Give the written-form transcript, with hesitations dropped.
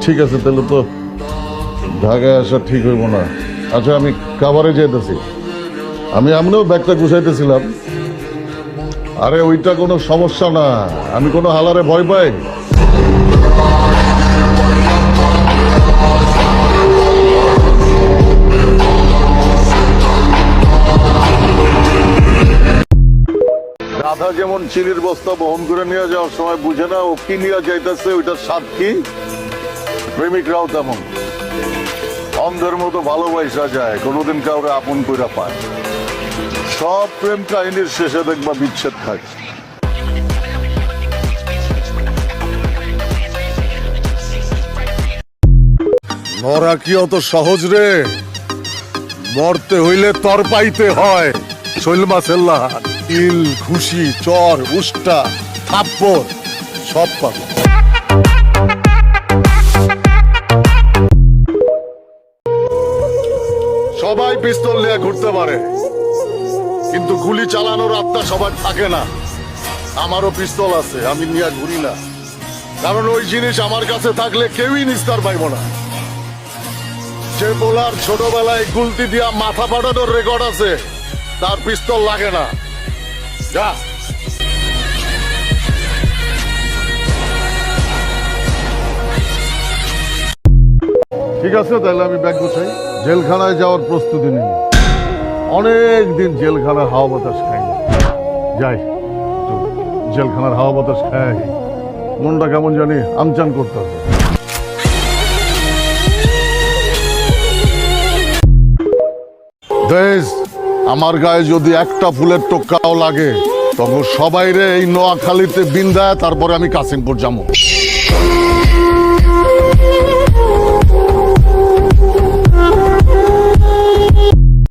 ঠিক আছে, তাহলে তো ঢাকায় আসা ঠিক হইব না। আচ্ছা, আমি কাভারে যাইতেছি। আমি আমরাও ব্যাগটা গুছাইতেছিলাম। আরে ওইটা কোনো সমস্যা না, আমি কোনো হালারে ভয় পাই। রাধা যেমন চিনির বস্তা বহন করে নিয়ে যাওয়ার সময় বুঝে না ও কি নিয়ে যাইতেছে, ওইটার স্বাদ কি, প্রেমিকরাও তেমন অন্ধের মতো ভালোবাসা যায়, কোনোদিন কাউকে আপন কইরা পায়। সব প্রেম কাহিনীর শেষে দেখবা বিচ্ছেদ থাকে। মরা কি অত সহজ রে? মরতে হইলে তর পাইতে হয়। শৈলমা সেল্লা ইল খুশি চর উষ্টা থাপ্পড় সব পাবে। সবাই পিস্তল নিয়ে ঘুরতে পারে, কিন্তু গুলি চালানোর আত্মা সবার থাকে না। আমারও পিস্তল আছে, আমি নিয়ে ঘুরি না, কারণ ওই জিনিস আমার কাছে থাকলে কেউই নিস্তার পাইব না। যে বোলার ছোটবেলায় গুলতি দিয়া মাথা ফাটানোর রেকর্ড আছে, তার পিস্তল লাগে না। যা। ঠিক আছে, তাহলে আমি ব্যাগ গুছাই, জেলখানায় যাওয়ার প্রস্তুতি নিই। অনেক দিন জেলখানার হাওয়া বাতাস খাইনি, যাই জেলখানার হাওয়া বাতাস খাই। মনটা কেমন জানি আনচান করতে হবে। আমার গায়ে যদি একটা ফুলের টোকাও লাগে, তখন সবাই রে এই নোয়াখালীতে বিন্দায়, তারপরে আমি কাশিমপুর যাবো।